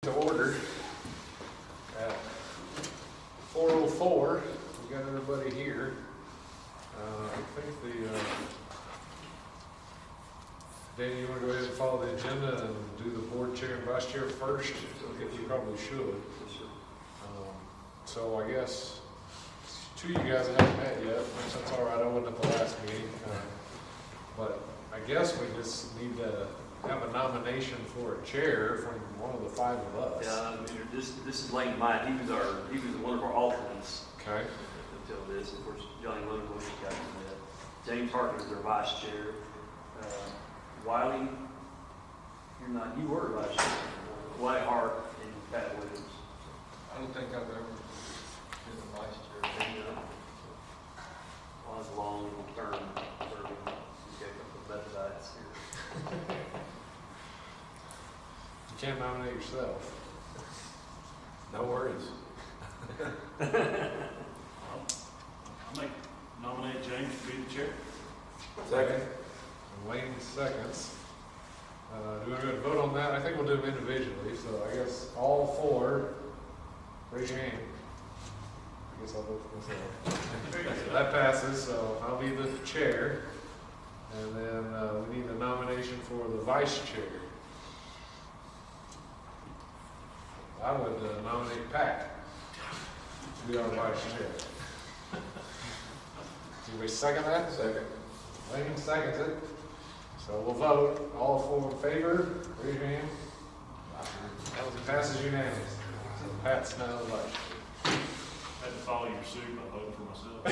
To order at 4:04. We got everybody here. I think Danny, you want to go ahead and follow the agenda and do the board chair and vice chair first? I guess you probably should. So I guess two of you guys haven't met yet, which that's all right. I wasn't at the last meeting, but I guess we just need to have a nomination for a chair from one of the five of us. Yeah, I mean, this is Lane Myatt. He was one of our alternates. Okay. Until this, of course, Johnny Lodenbush got to that. James Hartman is our vice chair. Wiley, you were vice chair. Wiley Hart and Pat Williams. I don't think I've ever been a vice chair. Well, it's a long term serving. You got a couple of Methodites here. You can't nominate yourself. No worries. I'll nominate James to be the chair. Second. And Wayne seconds. Do we want to vote on that? I think we'll do them individually, so I guess all four, raise your hand. I guess I'll vote for myself. That passes, so I'll be the chair. And then we need a nomination for the vice chair. I would nominate Pat to be our vice chair. Anybody second that? Second. Wayne seconds it. So we'll vote. All four in favor, raise your hand. It passes unanimously. So Pat's now the vice chair. I had to follow your suit by voting for myself.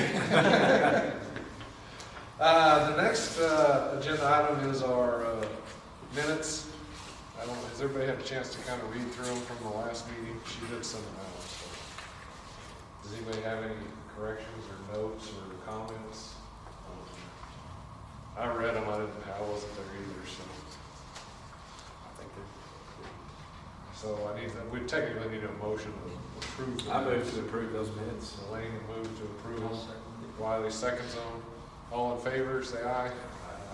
The next agenda item is our minutes. Has everybody had a chance to kind of read through them from the last meeting? She did send them out. So. Does anybody have any corrections or notes or comments? I read them. I wasn't there either, so I think we technically need a motion to approve them. I move to approve those minutes. Elaine moved to approve them. Wiley seconds them. All in favor, say aye.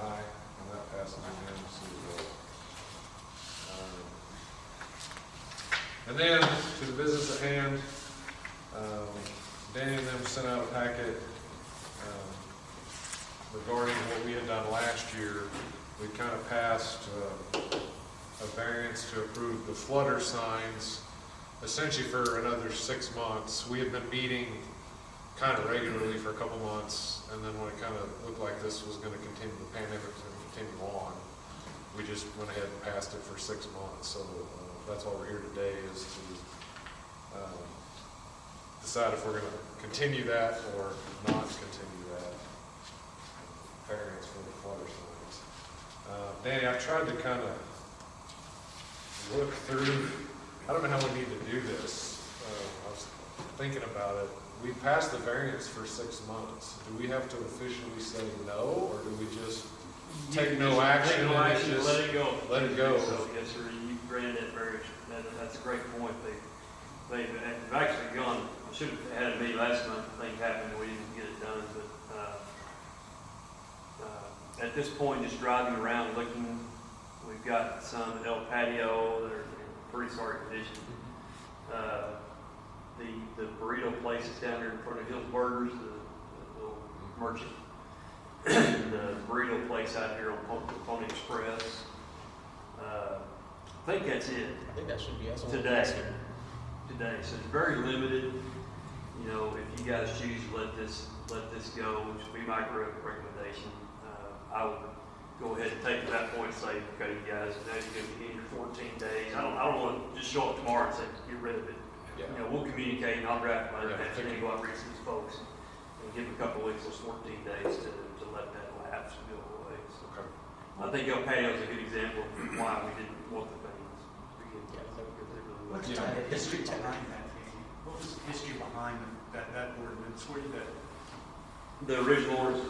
Aye. And that passes unanimously. And then, to the business at hand, Danny and them sent out a packet regarding what we had done last year. We kind of passed a variance to approve the flutter signs, essentially for another 6 months. We had been meeting kind of regularly for a couple months, and then when it kind of looked like this was going to continue, the pandemic was going to continue on, we just went ahead and passed it for 6 months. So that's why we're here today, is to decide if we're going to continue that or not continue that variance for the flutter signs. Danny, I've tried to kind of look through. I don't know how we need to do this. I was thinking about it. We passed the variance for 6 months. Do we have to officially say no, or do we just take no action? Take no action, just let it go. Let it go. So, yes, sir, you granted that variance. That's a great point. They've actually gone, I should have had a meeting last month, things happened, we didn't get it done, but at this point, just driving around looking, we've got some at El Patio that are in pretty sorry condition. The burrito place is down there in front of Hill's Burgers, the little merchant. The burrito place out here on Pony Express. I think that's it. I think that should be us today. So it's very limited. You know, if you guys choose to let this go, which would be my recommendation, I would go ahead and take to that point and say, okay, you guys, now you're going to be in your 14 days. I don't want to just show up tomorrow and say, get rid of it. Yeah. You know, we'll communicate and I'll draft my and then go out and reach these folks and give them a couple of weeks, those 14 days to let that lapse and go away. So Okay. I think El Patio is a good example of why we didn't want the things. What's the history behind that? What was the history behind that ordinance? Where did that? The original ordinance,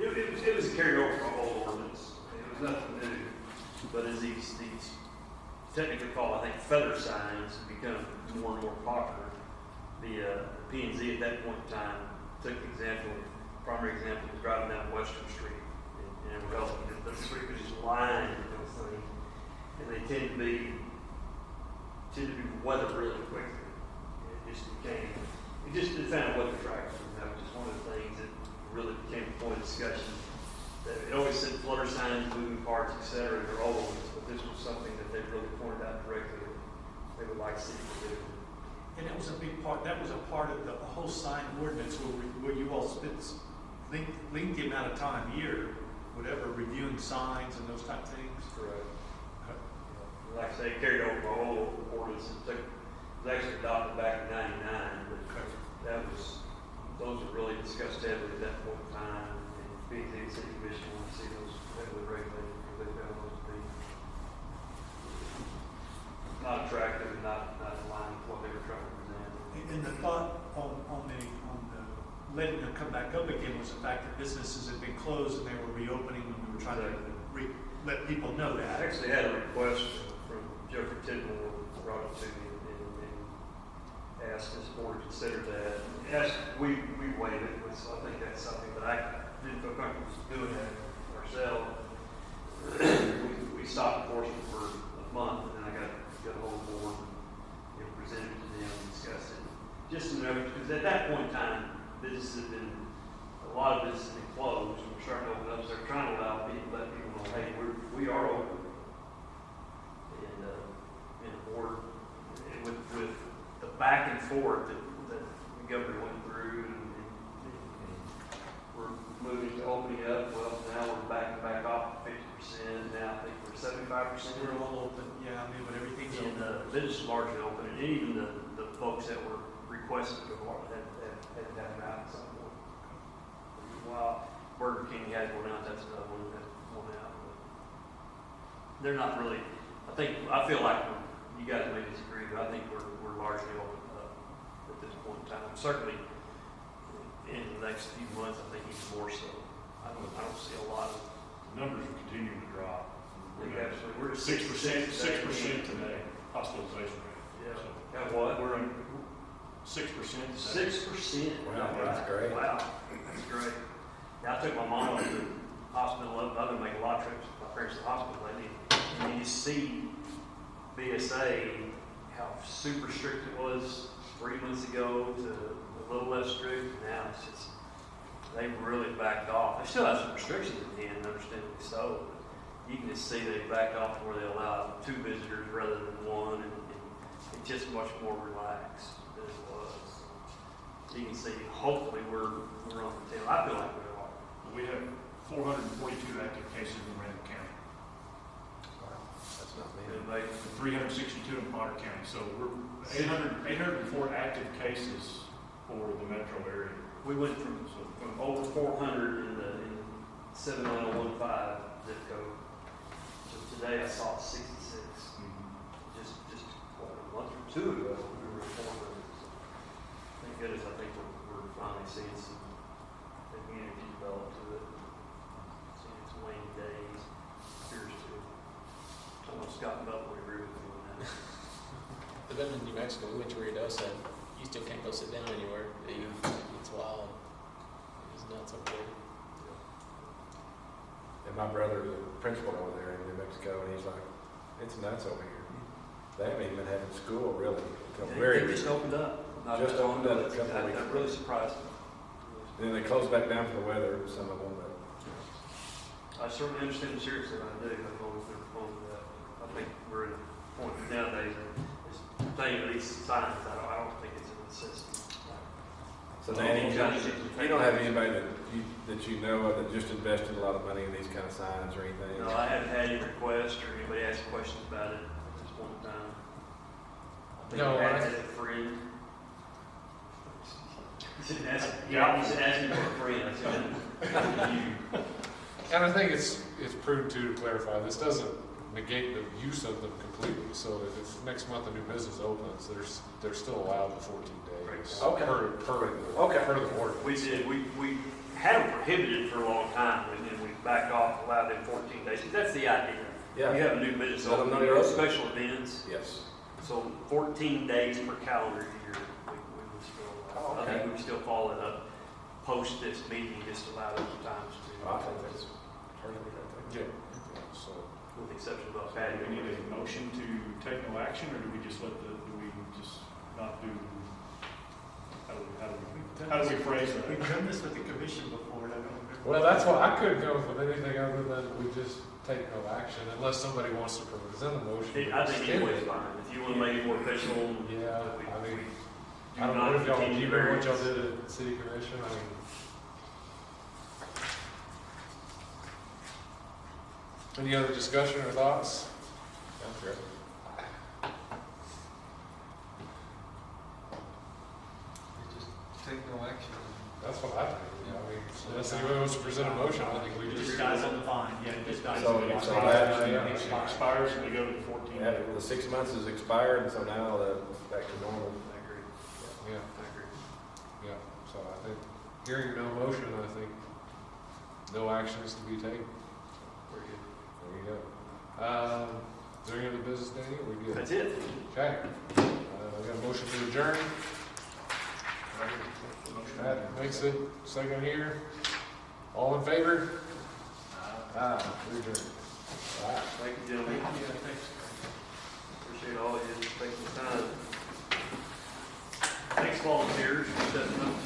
it was a carryover from old ordinance. It was nothing new. But as these technically called, I think, feather signs become more and more popular, the P&Z at that point in time took the primary example was driving down Western Street and the street was just lined with those things. And they tend to be tended to weather really quickly. It found weather trackers, and that was just one of the things that really became a point of discussion. That it always said flutter signs, moving parts, et cetera, and they're old ones, but this was something that they really pointed out directly that they would like city to do. And that was a big part, that was a part of the whole sign ordinance where you all spent, linked the amount of time, year, whatever, reviewing signs and those type of things. Correct. Like I say, it carried over my old ordinance. It was actually adopted back in '99, but those were really discussed heavily at that point in time. And P&Z City Commission wanted to see those heavily regulated because they found those to be not attractive and not in line with what they were trying to present. And the thought on the letting them come back up again was the fact that businesses had been closed and they were reopening when we were trying to let people know I that. actually had a request from Jeffrey Tidmore, brought it to me, and asked this board to consider that. We waived it, so I think that's something that I didn't feel comfortable doing that ourselves. We stopped enforcement for a month, and then I got a hold of the board and presented it to them and discussed it. Just to know, because at that point in time, a lot of businesses have been closed, and we're starting to open up, so they're trying to let people know, hey, we are open. And the board, and with the back and forth that the governor went through, and we're moving to opening up. Well, now we're back off 50%. Now I think we're 75%. We're all open, yeah, I mean, when everything's And open. business is largely open, and even the folks that were requested to go out had to have it out at some point. While Burger King had one out, that's another one that went out. But they're not really. I feel like you guys may disagree, but I think we're largely open at this point in time. Certainly in the next few months, I think even more so. I don't see a lot of. Numbers are continuing to drop. We're at 6% today, hospitalization rate. Yeah. So At what? we're on 6% today. 6%. Wow, that's great. Wow, that's great. Yeah, I took my mom to the hospital. I've been making a lot of trips with my parents to the hospital lately. And you see BSA, how super strict it was 3 months ago to a little less strict. Now it's just, they've really backed off. They still have some restrictions at the end, understandably so. But you can just see they backed off to where they allow 2 visitors rather than 1, and it's just much more relaxed than it was. So you can see, hopefully we're on the tail. I feel like we are. We have 442 active cases in Randall County, That's not me. And they, 362 in Potter County. So we're 804 active cases for the metro area. we went from over 400 in the 79015 zip code. So today I saw 66. Just what, a month or 2 ago, we were at 400. Thank goodness, I think we're finally seeing some immunity develop to it. Seeing its waning days, appears to. Almost Scott Butler would agree with me on that. But then in New Mexico, we went to Rio Dosa, and you still can't go sit down anywhere. It's wild. It's nuts up there. And my brother's a principal over there in New Mexico, and he's like, it's nuts over here. They haven't even been having school really until very They just recently. opened up. Just opened up a couple of weeks That ago. really surprised me. Then they closed back down for the weather, some of them, but I certainly understand the seriousness I do, I'm going through that. I think we're at a point nowadays, it's pertaining to these signs, I don't think it's a necessity. so Danny, you don't have anybody that you know of that just invested a lot of money in these kind of signs or anything? No, I haven't had any requests or anybody ask questions about it at this point in time. I think No, I I- had a friend. You should ask, Yeah. you should ask me for a friend, I said, you. And I think it's prudent too to clarify, this doesn't negate the use of them completely. So if next month a new business opens, they're still allowed the 14 days. Okay. Per the order. We had them prohibited for a long time, and then we backed off, allowed them 14 days. That's the idea. Yeah. You have a new business Let them open, know you you're have open. special events, Yes. so 14 days per calendar year, we would still, Oh, I okay. think we would still follow it up, post this meeting, just allow those times to. I think that's perfect, I think. Yeah. So, with the exception of Do patio. we need a motion to take no action, or do we just let the, do we just not do, how do we phrase that? We've done this with the commission before, and I don't remember. Well, that's why I couldn't go with anything other than we just take no action unless somebody wants to present a motion. to I think extend either way's it. fine, if you wanna make it more official. Yeah, we- I mean, we I don't do know not if y'all, do continue you remember what y'all variance. did at the city commission? I mean. Any other discussion or thoughts? Sounds good. Just take no action. That's what I think. I mean, unless anybody wants to present a motion, I think we It just. just dies on the vine, yeah, it just dies. So- on the so vine. that- Yeah. Expires and we go to the 14 Yeah, day. the 6 months is expired, and so now it's back to normal. I agree, Yeah, I agree. yeah, so I think, hearing no motion, I think no action is to be taken. Very good. There you go. Is there any other business, Danny, or we good? That's it. Okay, we got a motion to adjourn. Matt makes it, second here. All in favor? We adjourn. Thank you, gentlemen. Yeah, thanks. Appreciate all of you taking the time. Thanks, volunteers, for stepping up.